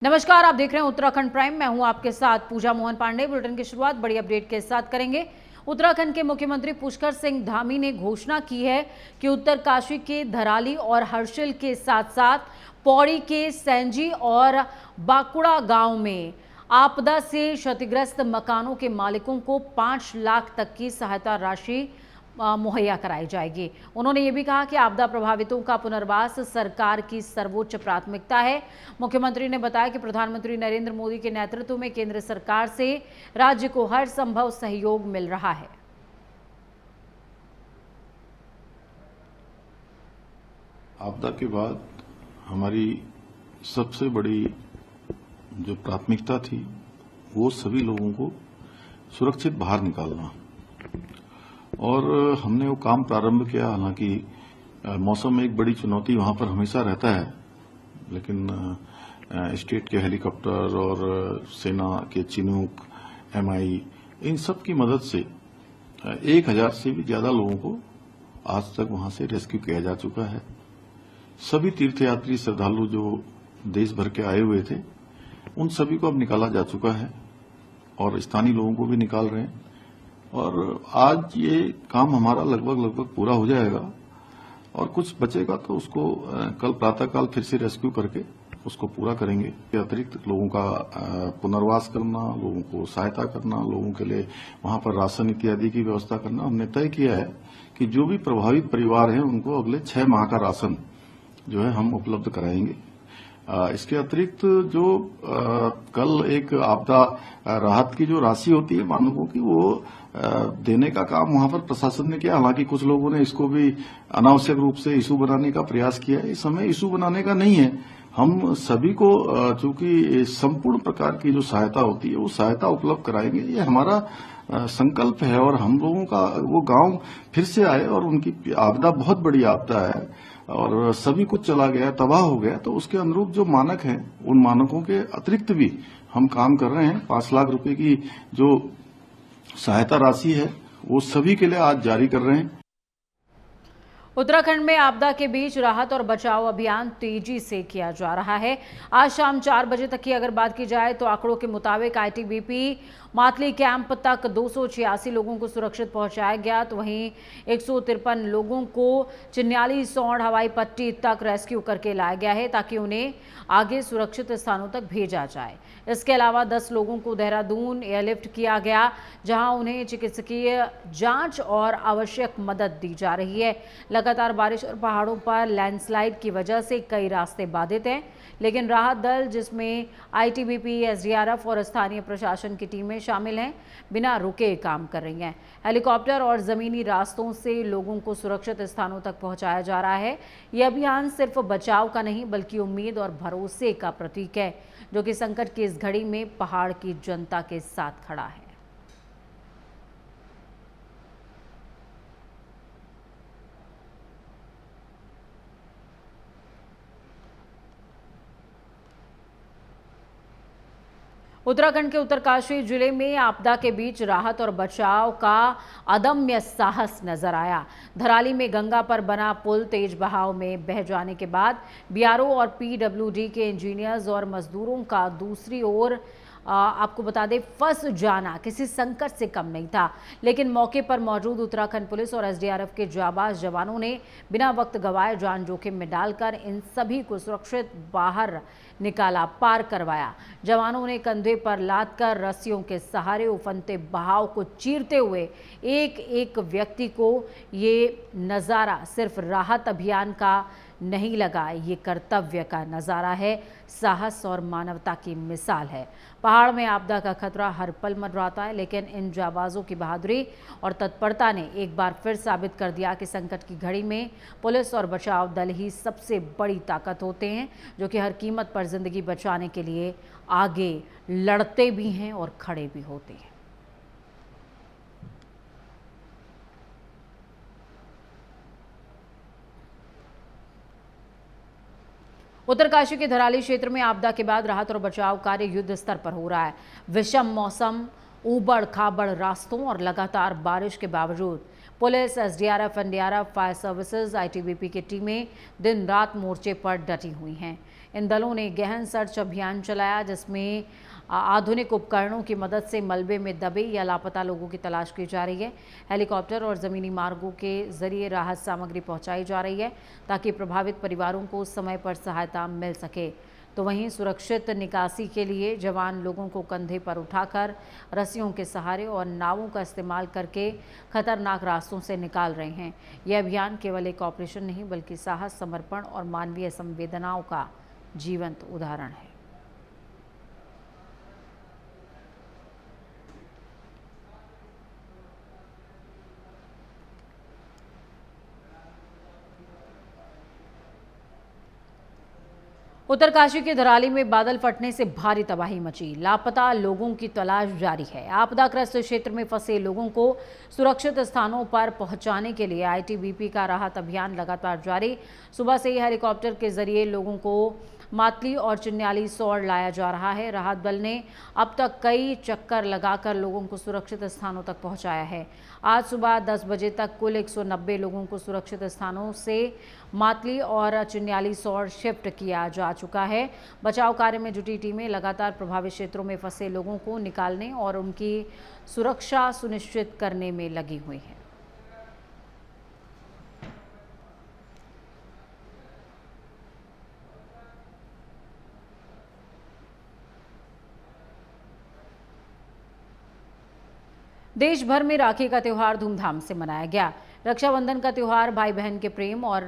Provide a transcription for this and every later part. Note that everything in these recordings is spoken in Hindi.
नमस्कार, आप देख रहे हैं उत्तराखंड प्राइम। मैं हूं आपके साथ पूजा मोहन पांडे। बुलेटिन की शुरुआत बड़ी अपडेट के साथ करेंगे। उत्तराखंड के मुख्यमंत्री पुष्कर सिंह धामी ने घोषणा की है कि उत्तरकाशी के धराली और हर्षिल के साथ साथ पौड़ी के सैंजी और बाकुड़ा गांव में आपदा से क्षतिग्रस्त मकानों के मालिकों को 5 लाख तक की सहायता राशि मुहैया कराई जाएगी। उन्होंने ये भी कहा कि आपदा प्रभावितों का पुनर्वास सरकार की सर्वोच्च प्राथमिकता है। मुख्यमंत्री ने बताया कि प्रधानमंत्री नरेंद्र मोदी के नेतृत्व में केंद्र सरकार से राज्य को हर संभव सहयोग मिल रहा है। आपदा के बाद हमारी सबसे बड़ी जो प्राथमिकता थी वो सभी लोगों को सुरक्षित बाहर निकालना, और हमने वो काम प्रारंभ किया। हालांकि मौसम में एक बड़ी चुनौती वहां पर हमेशा रहता है, लेकिन स्टेट के हेलीकॉप्टर और सेना के चिनूक, एमआई, इन सब की मदद से 1000 से भी ज्यादा लोगों को आज तक वहां से रेस्क्यू किया जा चुका है। सभी तीर्थयात्री श्रद्धालु जो देश भर के आए हुए थे उन सभी को अब निकाला जा चुका है, और स्थानीय लोगों को भी निकाल रहे हैं। और आज ये काम हमारा लगभग पूरा हो जाएगा, और कुछ बचेगा तो उसको कल प्रातःकाल फिर से रेस्क्यू करके उसको पूरा करेंगे। अतिरिक्त लोगों का पुनर्वास करना, लोगों को सहायता करना, लोगों के लिए वहां पर राशन इत्यादि की व्यवस्था करना, हमने तय किया है कि जो भी प्रभावित परिवार हैं उनको अगले 6 माह का राशन जो है हम उपलब्ध कराएंगे। इसके अतिरिक्त जो कल एक आपदा राहत की जो राशि होती है मानकों की, वो देने का काम वहां पर प्रशासन ने किया। हालांकि कुछ लोगों ने इसको भी अनावश्यक रूप से इशू बनाने का प्रयास किया है। इस समय इशू बनाने का नहीं है। हम सभी को चूंकि संपूर्ण प्रकार की जो सहायता होती है वो सहायता उपलब्ध कराएंगे। ये हमारा संकल्प है, और हम लोगों का वो गांव फिर से आए, और उनकी आपदा बहुत बड़ी आपदा है और सभी कुछ चला गया, तबाह हो गया, तो उसके अनुरूप जो मानक हैं उन मानकों के अतिरिक्त भी हम काम कर रहे हैं। 5 लाख रुपए की जो सहायता राशि है वो सभी के लिए आज जारी कर रहे हैं। उत्तराखंड में आपदा के बीच राहत और बचाव अभियान तेजी से किया जा रहा है। आज शाम 4 बजे तक की अगर बात की जाए तो आंकड़ों के मुताबिक आईटीबीपी मातली कैंप तक 286 लोगों को सुरक्षित पहुंचाया गया, तो वहीं 153 लोगों को चिन्याली सौंड हवाई पट्टी तक रेस्क्यू करके लाया गया है ताकि उन्हें आगे सुरक्षित स्थानों तक भेजा जाए। इसके अलावा 10 लोगों को देहरादून एयरलिफ्ट किया गया, जहां उन्हें चिकित्सकीय जांच और आवश्यक मदद दी जा रही है। लगातार बारिश और पहाड़ों पर लैंडस्लाइड की वजह से कई रास्ते बाधित हैं, लेकिन राहत दल जिसमें आईटीबीपी, एसडीआरएफ और स्थानीय प्रशासन की टीमें शामिल हैं, बिना रुके काम कर रही हैं। हेलीकॉप्टर और जमीनी रास्तों से लोगों को सुरक्षित स्थानों तक पहुंचाया जा रहा है। यह अभियान सिर्फ बचाव का नहीं बल्कि उम्मीद और भरोसे का प्रतीक है, जो कि संकट की इस घड़ी में पहाड़ की जनता के साथ खड़ा है। उत्तराखंड के उत्तरकाशी जिले में आपदा के बीच राहत और बचाव का अदम्य साहस नजर आया। धराली में गंगा पर बना पुल तेज बहाव में बह जाने के बाद बीआरओ और पीडब्ल्यूडी के इंजीनियर्स और मजदूरों का दूसरी ओर आपको बता दें फंस जाना किसी संकट से कम नहीं था, लेकिन मौके पर मौजूद उत्तराखंड पुलिस और एसडीआरएफ के जाबाज जवानों ने बिना वक्त गवाए जान जोखिम में डालकर इन सभी को सुरक्षित बाहर निकाला, पार करवाया। जवानों ने कंधे पर लाद कर रस्सियों के सहारे उफनते बहाव को चीरते हुए एक एक व्यक्ति को, ये नज़ारा सिर्फ राहत अभियान का नहीं लगा, ये कर्तव्य का नज़ारा है, साहस और मानवता की मिसाल है। पहाड़ में आपदा का खतरा हर पल मंडराता है, लेकिन इन जाबाजों की बहादुरी और तत्परता ने एक बार फिर साबित कर दिया कि संकट की घड़ी में पुलिस और बचाव दल ही सबसे बड़ी ताकत होते हैं, जो कि हर कीमत पर जिंदगी बचाने के लिए आगे लड़ते भी हैं और खड़े भी होते हैं। उत्तरकाशी के धराली क्षेत्र में आपदा के बाद राहत और बचाव कार्य युद्ध स्तर पर हो रहा है। विषम मौसम, ऊबड़ खाबड़ रास्तों और लगातार बारिश के बावजूद police, SDRF, NDRF, fire services, ITBP की टीमें दिन रात मोर्चे पर डटी हुई हैं। इन दलों ने गहन सर्च अभियान चलाया, जिसमें आधुनिक उपकरणों की मदद से मलबे में दबे या लापता लोगों की तलाश की जा रही है। हेलीकॉप्टर और ज़मीनी मार्गों के जरिए राहत सामग्री पहुंचाई जा रही है ताकि प्रभावित परिवारों को समय पर सहायता मिल सके। तो वहीं सुरक्षित निकासी के लिए जवान लोगों को कंधे पर उठाकर रस्सियों के सहारे और नावों का इस्तेमाल करके खतरनाक रास्तों से निकाल रहे हैं। यह अभियान केवल एक ऑपरेशन नहीं बल्कि साहस, समर्पण और मानवीय संवेदनाओं का जीवंत उदाहरण है। उत्तरकाशी के धराली में बादल फटने से भारी तबाही मची। लापता लोगों की तलाश जारी है। आपदाग्रस्त क्षेत्र में फंसे लोगों को सुरक्षित स्थानों पर पहुंचाने के लिए आईटीबीपी का राहत अभियान लगातार जारी। सुबह से ही हेलीकॉप्टर के जरिए लोगों को मातली और चिन्याली सौड़ लाया जा रहा है। राहत दल ने अब तक कई चक्कर लगाकर लोगों को सुरक्षित स्थानों तक पहुंचाया है। आज सुबह 10 बजे तक कुल 190 लोगों को सुरक्षित स्थानों से मातली और चिन्याली सौड़ शिफ्ट किया जा चुका है। बचाव कार्य में जुटी टीमें लगातार प्रभावित क्षेत्रों में फंसे लोगों को निकालने और उनकी सुरक्षा सुनिश्चित करने में लगी हुई हैं। देश भर में राखी का त्यौहार धूमधाम से मनाया गया। रक्षाबंधन का त्यौहार भाई बहन के प्रेम और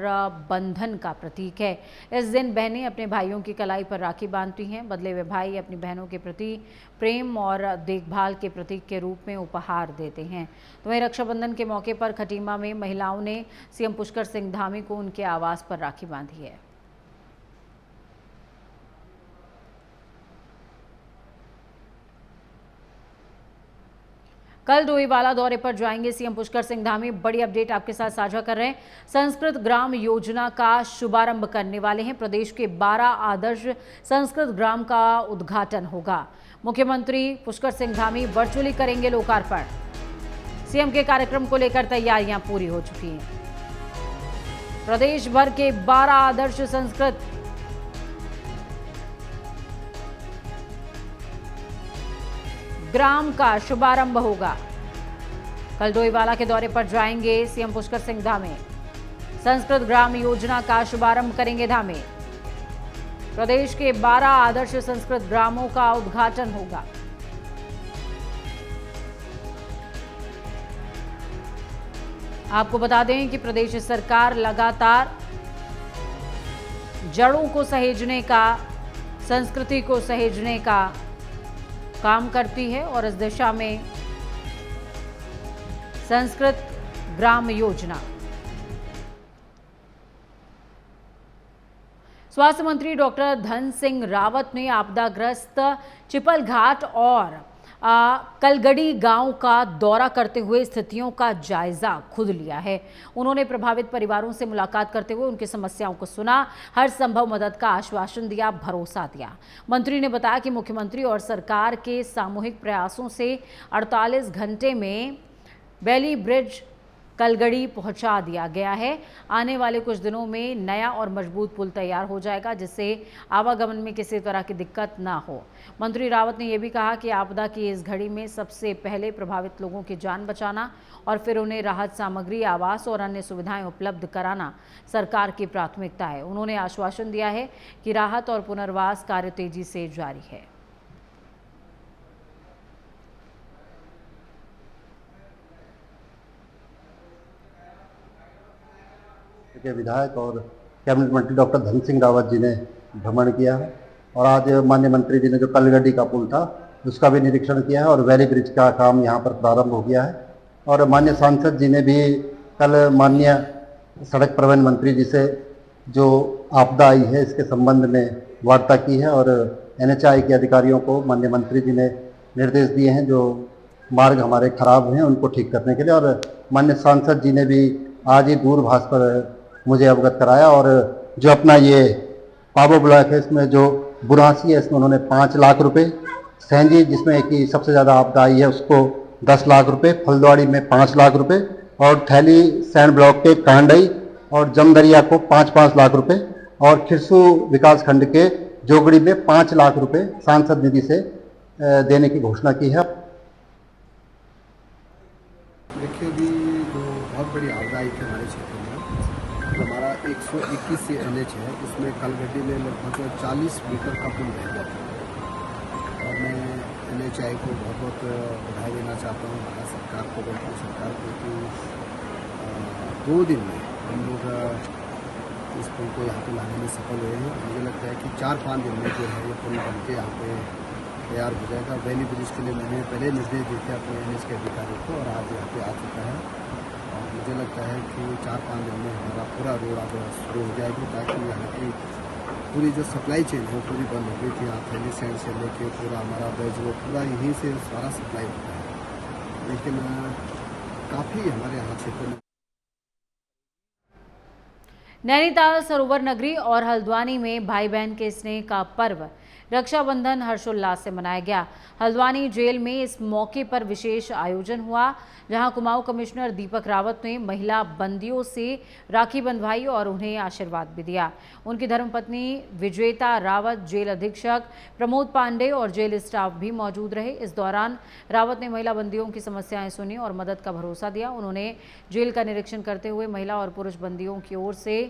बंधन का प्रतीक है। इस दिन बहनें अपने भाइयों की कलाई पर राखी बांधती हैं। बदले में भाई अपनी बहनों के प्रति प्रेम और देखभाल के प्रतीक के रूप में उपहार देते हैं। तो वहीं रक्षाबंधन के मौके पर खटीमा में महिलाओं ने सीएम पुष्कर सिंह धामी को उनके आवास पर राखी बांधी है। कल डोईवाला दौरे पर जाएंगे सीएम पुष्कर सिंह धामी। बड़ी अपडेट आपके साथ साझा कर रहे हैं। संस्कृत ग्राम योजना का शुभारंभ करने वाले हैं। प्रदेश के 12 आदर्श संस्कृत ग्राम का उद्घाटन होगा। मुख्यमंत्री पुष्कर सिंह धामी वर्चुअली करेंगे लोकार्पण। सीएम के कार्यक्रम को लेकर तैयारियां पूरी हो चुकी हैं। प्रदेश भर के 12 आदर्श संस्कृत ग्राम का शुभारंभ होगा। कल डोईवाला के दौरे पर जाएंगे सीएम पुष्कर सिंह धामी। संस्कृत ग्राम योजना का शुभारंभ करेंगे धामी। प्रदेश के 12 आदर्श संस्कृत ग्रामों का उद्घाटन होगा। आपको बता दें कि प्रदेश सरकार लगातार जड़ों को सहेजने का, संस्कृति को सहेजने का काम करती है और इस दिशा में संस्कृत ग्राम योजना। स्वास्थ्य मंत्री डॉक्टर धन सिंह रावत ने आपदाग्रस्त चिपलघाट और कलगड़ी गांव का दौरा करते हुए स्थितियों का जायजा खुद लिया है। उन्होंने प्रभावित परिवारों से मुलाकात करते हुए उनकी समस्याओं को सुना, हर संभव मदद का आश्वासन दिया, भरोसा दिया। मंत्री ने बताया कि मुख्यमंत्री और सरकार के सामूहिक प्रयासों से 48 घंटे में बेली ब्रिज कलगड़ी पहुंचा दिया गया है। आने वाले कुछ दिनों में नया और मजबूत पुल तैयार हो जाएगा, जिससे आवागमन में किसी तरह की दिक्कत ना हो। मंत्री रावत ने यह भी कहा कि आपदा की इस घड़ी में सबसे पहले प्रभावित लोगों की जान बचाना और फिर उन्हें राहत सामग्री, आवास और अन्य सुविधाएं उपलब्ध कराना सरकार की प्राथमिकता है। उन्होंने आश्वासन दिया है कि राहत और पुनर्वास कार्य तेजी से जारी है। के विधायक और कैबिनेट मंत्री डॉक्टर धन सिंह रावत जी ने भ्रमण किया है और आज माननीय मंत्री जी ने जो कलगड़ी का पुल था उसका भी निरीक्षण किया है और वैली ब्रिज का काम यहाँ पर प्रारंभ हो गया है। और माननीय सांसद जी ने भी कल माननीय सड़क परिवहन मंत्री जी से जो आपदा आई है इसके संबंध में वार्ता की है और NHAI के अधिकारियों को माननीय मंत्री जी ने निर्देश दिए हैं जो मार्ग हमारे खराब हैं उनको ठीक करने के लिए। और माननीय सांसद जी ने भी आज ही दूरभाष पर मुझे अवगत कराया और जो अपना ये पाबो ब्लॉक है इसमें जो बुरासी है इसमें उन्होंने 5 लाख रुपए, सैंजी जिसमें कि सबसे ज़्यादा आपदा आई है उसको 10 लाख रुपए, फलद्वाड़ी में 5 लाख रुपए और थैली सैंड ब्लॉक के कांडई और जमदरिया को 5-5 लाख रुपए और खिरसू विकास खंड के जोगड़ी में 5 लाख रुपए सांसद निधि से देने की घोषणा की है। देखिए, अभी जो बहुत बड़ी आपदा आई थी हमारे क्षेत्र में, तो हमारा 121 से NH है, उसमें कलगड्डी में लगभग 40 मीटर का पुल बह गया था। और मैं NHI को बहुत बहुत बधाई देना चाहता हूँ, भारत सरकार को, बल्कि सरकार को, कि 2 दिन में हम लोग इस पुल को यहाँ पे लाने में सफल हुए हैं। मुझे लगता है कि 4-5 दिन में जो है ये पुल बन के यहाँ पे तैयार हो जाएगा। वैली ब्रिज के लिए मैंने पहले निर्देश दिए थे अपने NH के अधिकारियों को, और आज यहाँ पे आ चुका है। और मुझे लगता है कि 4-5 दिन में हमारा पूरा रोड अब शुरू हो जाएगी, ताकि यहाँ की पूरी जो सप्लाई चेन है पूरी बंद हो गई थी। यहाँ थैली सैंड से लेके पूरा हमारा बेज रोड पूरा यहीं से सारा सप्लाई होता है, लेकिन काफ़ी हमारे यहाँ क्षेत्र में। नैनीताल सरोवर नगरी और हल्द्वानी में भाई बहन के स्नेह का पर्व रक्षाबंधन हर्षोल्लास से मनाया गया। हल्द्वानी जेल में इस मौके पर विशेष आयोजन हुआ, जहां कुमाऊं कमिश्नर दीपक रावत ने महिला बंदियों से राखी बंधवाई और उन्हें आशीर्वाद भी दिया। उनकी धर्मपत्नी विजेता रावत, जेल अधीक्षक प्रमोद पांडे और जेल स्टाफ भी मौजूद रहे। इस दौरान रावत ने महिला बंदियों की समस्याएं सुनी और मदद का भरोसा दिया। उन्होंने जेल का निरीक्षण करते हुए महिला और पुरुष बंदियों की ओर से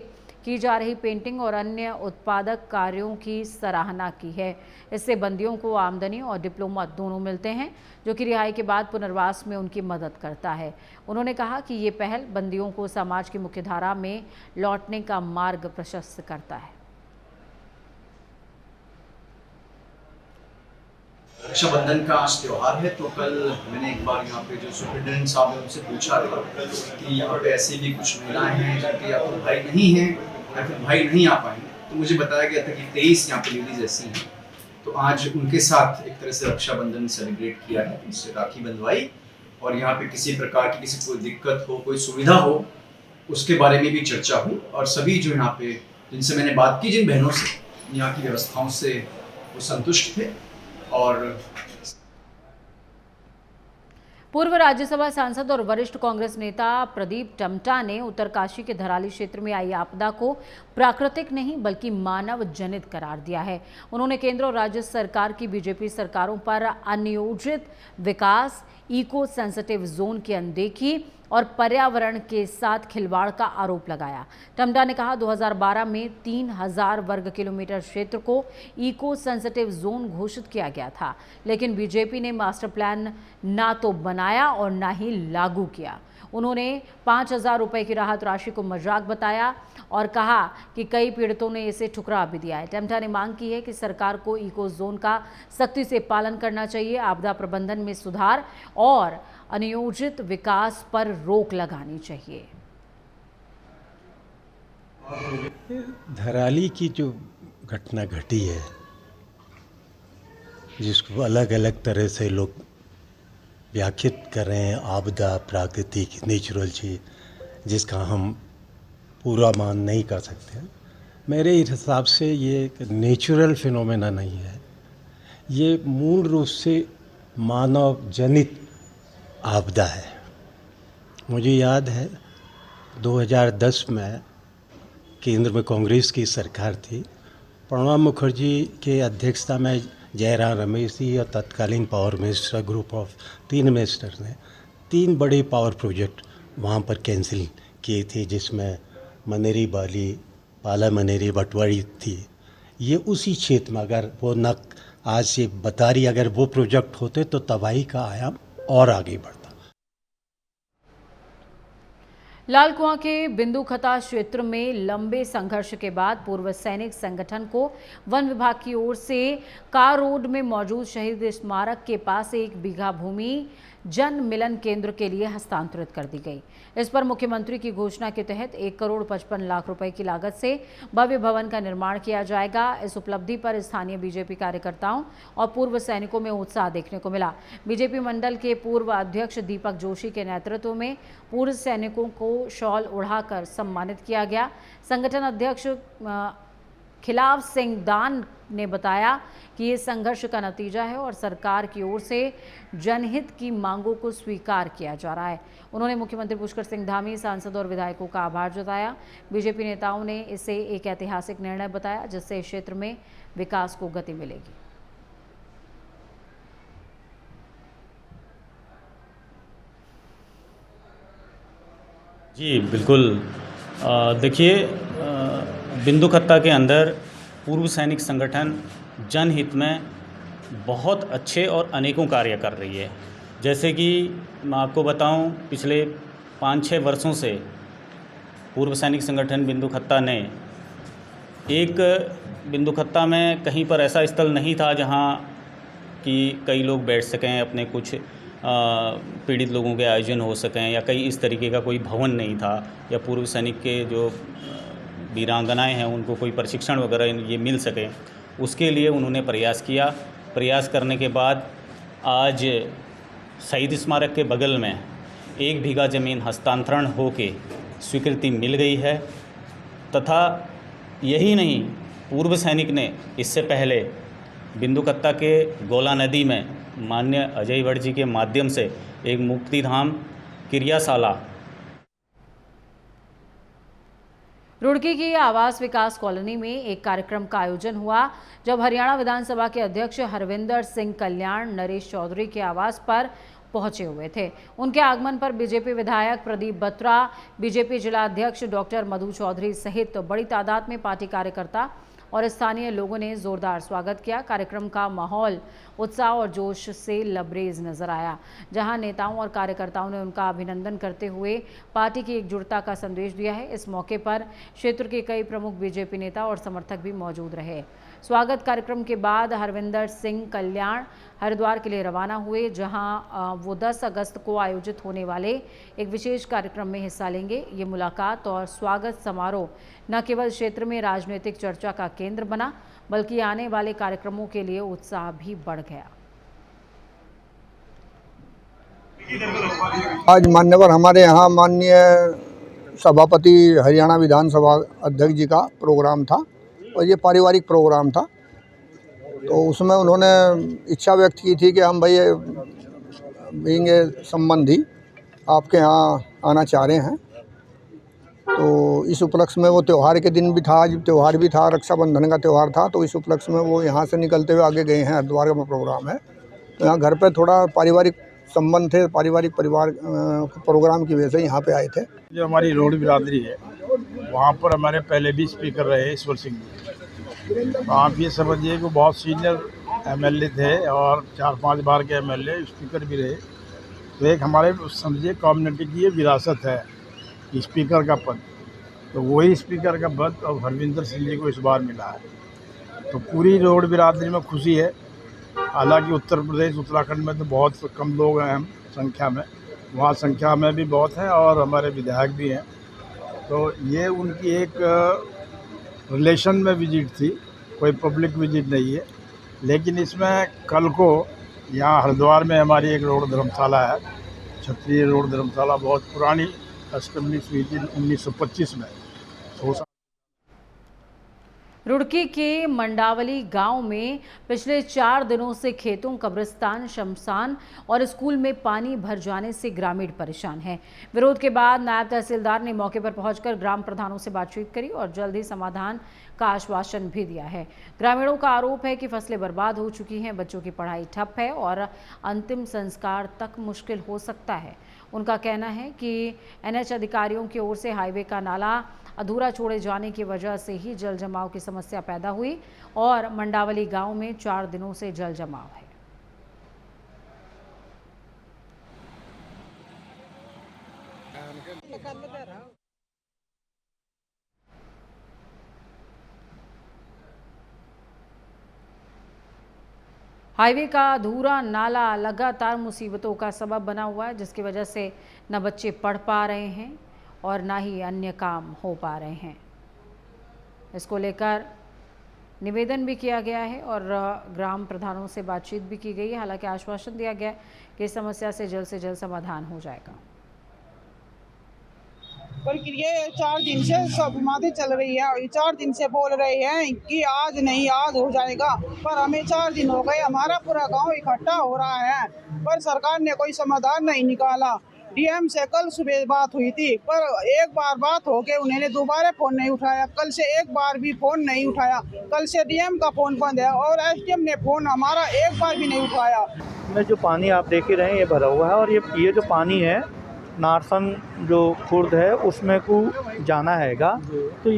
की जा रही पेंटिंग और अन्य उत्पादक कार्यों की सराहना की है। इससे बंदियों को आमदनी और डिप्लोमा दोनों मिलते हैं, जो कि रिहाई के बाद पुनर्वास में उनकी मदद करता है। उन्होंने कहा कि ये पहल बंदियों को समाज की मुख्यधारा में लौटने का मार्ग प्रशस्त करता है। रक्षाबंधन का आज त्यौहार है, तो कल मैंने एक बार यहाँ पे जो सुप्रिंटेंडेंट साहब है उनसे पूछा था कि यहाँ पे ऐसी भी कुछ महिलाएं हैं जिनके या तो भाई नहीं हैं या फिर भाई नहीं आ पाएंगे, तो मुझे बताया गया था कि 23 यहाँ पे लेडीज ऐसी हैं। तो आज उनके साथ एक तरह से रक्षाबंधन सेलिब्रेट किया है, उनसे राखी बंधवाई, और यहाँ पे किसी प्रकार की किसी कोई दिक्कत हो, कोई सुविधा हो, उसके बारे में भी चर्चा हुई। और सभी जो यहाँ पे जिनसे मैंने बात की, जिन बहनों से, यहाँ की व्यवस्थाओं से वो संतुष्ट थे। और पूर्व राज्यसभा सांसद और वरिष्ठ कांग्रेस नेता प्रदीप टम्टा ने उत्तरकाशी के धराली क्षेत्र में आई आपदा को प्राकृतिक नहीं बल्कि मानव जनित करार दिया है। उन्होंने केंद्र और राज्य सरकार की बीजेपी सरकारों पर अनियोजित विकास, इको सेंसिटिव जोन की अनदेखी और पर्यावरण के साथ खिलवाड़ का आरोप लगाया। टम्टा ने कहा 2012 में 3000 वर्ग किलोमीटर क्षेत्र को इको सेंसिटिव जोन घोषित किया गया था, लेकिन बीजेपी ने मास्टर प्लान ना तो बनाया और ना ही लागू किया। उन्होंने 5000 रुपए की राहत राशि को मजाक बताया और कहा कि कई पीड़ितों ने इसे ठुकरा भी दिया है। टम्टा ने मांग की है कि सरकार को इको जोन का सख्ती से पालन करना चाहिए, आपदा प्रबंधन में सुधार और अनियोजित विकास पर रोक लगानी चाहिए। धराली की जो घटना घटी है, जिसको अलग अलग तरह से लोग व्याख्यात कर रहे हैं, आपदा, प्राकृतिक, नेचुरल चीज़, जिसका हम पूरा मान नहीं कर सकते। मेरे हिसाब से ये एक नेचुरल फिनोमेना नहीं है, ये मूल रूप से मानव जनित आपदा है। मुझे याद है 2010 में केंद्र में कांग्रेस की सरकार थी, प्रणब मुखर्जी के अध्यक्षता में जयराम रमेश जी और तत्कालीन power minister, group of 3 minister ने 3 बड़े पावर प्रोजेक्ट वहाँ पर कैंसिल किए थे, जिसमें मनेरी बाली, पाला मनेरी, बटवाड़ी थी। ये उसी क्षेत्र में अगर वो न आज से बता रही, अगर वो प्रोजेक्ट होते तो तबाही का आयाम और आगे बढ़ता। लालकुआं के बिंदुखता क्षेत्र में लंबे संघर्ष के बाद पूर्व सैनिक संगठन को वन विभाग की ओर से कार रोड में मौजूद शहीद स्मारक के पास 1 बीघा भूमि जन मिलन केंद्र के लिए हस्तांतरित कर दी गई। इस पर मुख्यमंत्री की घोषणा के तहत 1 करोड़ 55 लाख रुपए की लागत से भव्य भवन का निर्माण किया जाएगा। इस उपलब्धि पर स्थानीय बीजेपी कार्यकर्ताओं और पूर्व सैनिकों में उत्साह देखने को मिला। बीजेपी मंडल के पूर्व अध्यक्ष दीपक जोशी के नेतृत्व में पूर्व सैनिकों को शॉल उड़ाकर सम्मानित किया गया। संगठन अध्यक्ष खिलाफ सिंहदान ने बताया कि ये संघर्ष का नतीजा है और सरकार की ओर से जनहित की मांगों को स्वीकार किया जा रहा है। उन्होंने मुख्यमंत्री पुष्कर सिंह धामी, सांसद और विधायकों का आभार जताया। बीजेपी नेताओं ने इसे एक ऐतिहासिक निर्णय बताया जिससे इस क्षेत्र में विकास को गति मिलेगी। जी बिल्कुल। देखिए, बिंदु खत्ता के अंदर पूर्व सैनिक संगठन जनहित में बहुत अच्छे और अनेकों कार्य कर रही है। जैसे कि मैं आपको बताऊं, पिछले 5-6 वर्षों से पूर्व सैनिक संगठन बिंदु खत्ता ने बिंदु खत्ता में कहीं पर ऐसा स्थल नहीं था जहां कि कई लोग बैठ सकें, अपने कुछ पीड़ित लोगों के आयोजन हो सकें, या कई इस तरीके का कोई भवन नहीं था, या पूर्व सैनिक के जो वीरांगनाएं हैं उनको कोई प्रशिक्षण वगैरह ये मिल सके। उसके लिए उन्होंने प्रयास किया। प्रयास करने के बाद आज शहीद स्मारक के बगल में 1 बीघा ज़मीन हस्तांतरण होके स्वीकृति मिल गई है। तथा यही नहीं, पूर्व सैनिक ने इससे पहले बिंदु खत्ता के गोला नदी में माननीय अजय वड़ जी के माध्यम से एक मुक्तिधाम क्रियाशाला। रुड़की की आवास विकास कॉलोनी में एक कार्यक्रम का आयोजन हुआ जब हरियाणा विधानसभा के अध्यक्ष हरविंदर सिंह कल्याण नरेश चौधरी के आवास पर पहुंचे हुए थे। उनके आगमन पर बीजेपी विधायक प्रदीप बत्रा, बीजेपी जिला अध्यक्ष डॉक्टर मधु चौधरी सहित बड़ी तादाद में पार्टी कार्यकर्ता और स्थानीय लोगों ने जोरदार स्वागत किया। कार्यक्रम का माहौल उत्साह और जोश से लबरेज नजर आया, जहां नेताओं और कार्यकर्ताओं ने उनका अभिनंदन करते हुए पार्टी की एकजुटता का संदेश दिया है। इस मौके पर क्षेत्र के कई प्रमुख बीजेपी नेता और समर्थक भी मौजूद रहे। स्वागत कार्यक्रम के बाद हरविंदर सिंह कल्याण हरिद्वार के लिए रवाना हुए, जहां वो 10 अगस्त को आयोजित होने वाले एक विशेष कार्यक्रम में हिस्सा लेंगे। ये मुलाकात और स्वागत समारोह न केवल क्षेत्र में राजनीतिक चर्चा का केंद्र बना, बल्कि आने वाले कार्यक्रमों के लिए उत्साह भी बढ़ गया। आज मान्यवर हमारे यहाँ माननीय सभापति हरियाणा विधानसभा अध्यक्ष जी का प्रोग्राम था और ये पारिवारिक प्रोग्राम था। तो उसमें उन्होंने इच्छा व्यक्त की थी कि हम भाई बीइंग संबंधी आपके यहाँ आना चाह रहे हैं। तो इस उपलक्ष्य में वो त्यौहार के दिन भी था, आज त्यौहार भी था, रक्षाबंधन का त्यौहार था, तो इस उपलक्ष्य में वो यहाँ से निकलते हुए आगे गए हैं। हरिद्वार का प्रोग्राम है, तो यहाँ घर पे थोड़ा पारिवारिक संबंध थे, पारिवारिक परिवार प्रोग्राम की वजह से यहाँ पे आए थे। जो हमारी रोड बिरादरी है वहाँ पर हमारे पहले भी स्पीकर रहे ईश्वर सिंह जी। तो आप ये समझिए कि बहुत सीनियर एमएलए थे और 4-5 बार के एमएलए स्पीकर भी रहे। तो एक हमारे समझिए कम्युनिटी की ये विरासत है स्पीकर का पद। तो वही स्पीकर का पद अब हरविंदर सिंह जी को इस बार मिला है। तो पूरी रोड बिरादरी में खुशी है। हालांकि उत्तर प्रदेश उत्तराखंड में तो बहुत कम लोग हैं हम संख्या में, वहाँ संख्या में भी बहुत हैं और हमारे विधायक भी हैं। तो ये उनकी एक रिलेशन में विजिट थी, कोई पब्लिक विजिट नहीं है। लेकिन इसमें कल को यहाँ हरिद्वार में हमारी एक रोड धर्मशाला है, क्षत्रिय रोड धर्मशाला, बहुत पुरानी एस्टेब्लिश हुई थी 1925 में। रुड़की के मंडावली गांव में पिछले 4 दिनों से खेतों, कब्रिस्तान, शमशान और स्कूल में पानी भर जाने से ग्रामीण परेशान हैं। विरोध के बाद नायब तहसीलदार ने मौके पर पहुंचकर ग्राम प्रधानों से बातचीत करी और जल्द ही समाधान का आश्वासन भी दिया है। ग्रामीणों का आरोप है कि फसलें बर्बाद हो चुकी हैं, बच्चों की पढ़ाई ठप है और अंतिम संस्कार तक मुश्किल हो सकता है। उनका कहना है कि एनएच अधिकारियों की ओर से हाईवे का नाला अधूरा छोड़े जाने की वजह से ही जल जमाव की समस्या पैदा हुई और मंडावली गांव में 4 दिनों से जल जमाव है। हाईवे का अधूरा नाला लगातार मुसीबतों का सबब बना हुआ है, जिसकी वजह से न बच्चे पढ़ पा रहे हैं और ना ही अन्य काम हो पा रहे हैं। इसको लेकर निवेदन भी किया गया है और ग्राम प्रधानों से बातचीत भी की गई है। हालांकि आश्वासन दिया गया है कि इस समस्या से जल्द समाधान हो जाएगा। प्रक्रिया 4 दिन से सब माथे चल रही है। 4 दिन से बोल रहे हैं कि आज नहीं आज हो जाएगा, पर हमें 4 दिन हो गए, हमारा पूरा गांव इकट्ठा हो रहा है, पर सरकार ने कोई समाधान नहीं निकाला। डीएम से कल सुबह बात हुई थी, पर एक बार बात हो के उन्होंने दोबारा फोन नहीं उठाया। कल से एक बार भी फोन नहीं उठाया। कल से डीएम का फोन बंद है और एसडीएम ने फोन हमारा एक बार भी नहीं उठाया। में जो पानी आप देख ही रहे हैं ये भरा हुआ है, और ये जो पानी है नारसन जो खुर्द है उसमें को जाना हैगा। तो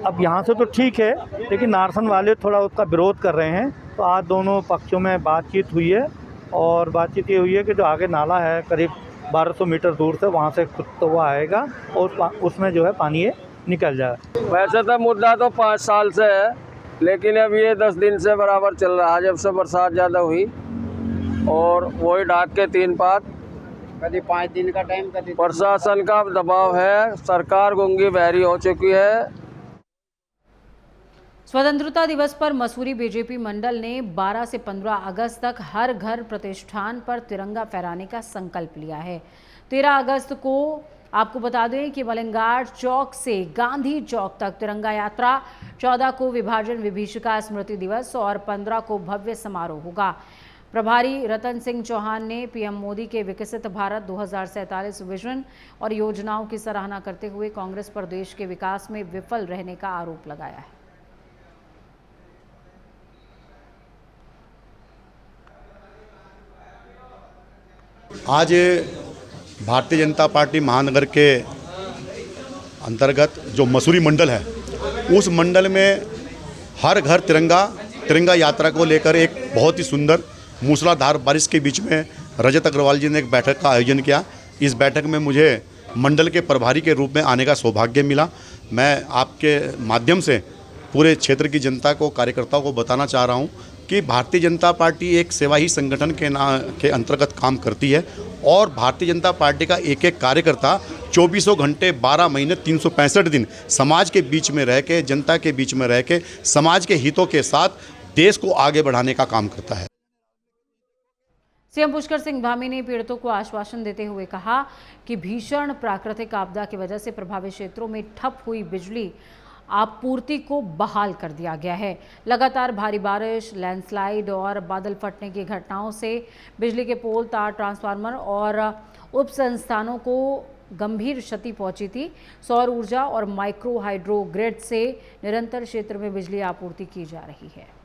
अब यहाँ से तो ठीक है, लेकिन नारसन वाले थोड़ा उसका विरोध कर रहे हैं। तो आज दोनों पक्षों में बातचीत हुई है, और बातचीत ये हुई है कि जो आगे नाला है करीब 1200 मीटर दूर से वहाँ से खुदता हुआ आएगा और उसमें जो है पानी ये निकल जाए। वैसे तो मुद्दा तो 5 साल से है, लेकिन अब ये 10 दिन से बराबर चल रहा है, जब से बरसात ज़्यादा हुई। और वही ढाक के 3 पात, कभी 5 दिन का टाइम, कभी प्रशासन का दबाव है, सरकार गूंगी बहरी हो चुकी है। स्वतंत्रता दिवस पर मसूरी बीजेपी मंडल ने 12 से 15 अगस्त तक हर घर प्रतिष्ठान पर तिरंगा फहराने का संकल्प लिया है। 13 अगस्त को आपको बता दें कि मलंगार चौक से गांधी चौक तक तिरंगा यात्रा, 14 को विभाजन विभीषिका स्मृति दिवस और 15 को भव्य समारोह होगा। प्रभारी रतन सिंह चौहान ने पीएम मोदी के विकसित भारत 2047 विजन और योजनाओं की सराहना करते हुए कांग्रेस पर देश के विकास में विफल रहने का आरोप लगाया है। आज भारतीय जनता पार्टी महानगर के अंतर्गत जो मसूरी मंडल है, उस मंडल में हर घर तिरंगा यात्रा को लेकर एक बहुत ही सुंदर मूसलाधार बारिश के बीच में रजत अग्रवाल जी ने एक बैठक का आयोजन किया। इस बैठक में मुझे मंडल के प्रभारी के रूप में आने का सौभाग्य मिला। मैं आपके माध्यम से पूरे क्षेत्र की जनता को, कार्यकर्ताओं को बताना चाह रहा हूं कि भारतीय जनता पार्टी एक सेवाही संगठन के अंतर्गत काम करती है, और भारतीय जनता पार्टी का एक एक कार्यकर्ता 24 घंटे 12 महीने 365 दिन समाज के बीच में रह के, जनता के बीच में रह के, समाज के हितों के साथ देश को आगे बढ़ाने का काम करता है। सीएम पुष्कर सिंह धामी ने पीड़ितों को आश्वासन देते हुए कहा कि भीषण प्राकृतिक आपदा की वजह से प्रभावित क्षेत्रों में ठप हुई बिजली आपूर्ति को बहाल कर दिया गया है। लगातार भारी बारिश, लैंडस्लाइड और बादल फटने की घटनाओं से बिजली के पोल, तार, ट्रांसफार्मर और उप संस्थानों को गंभीर क्षति पहुंची थी। सौर ऊर्जा और माइक्रो हाइड्रो ग्रिड से निरंतर क्षेत्र में बिजली आपूर्ति की जा रही है।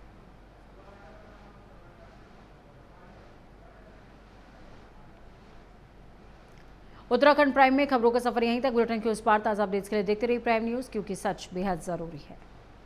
उत्तराखंड प्राइम में खबरों का सफर यहीं तक। बुलेटिन के उस पार ताज़ा अपडेट्स के लिए देखते रहिए प्राइम न्यूज़, क्योंकि सच बेहद ज़रूरी है।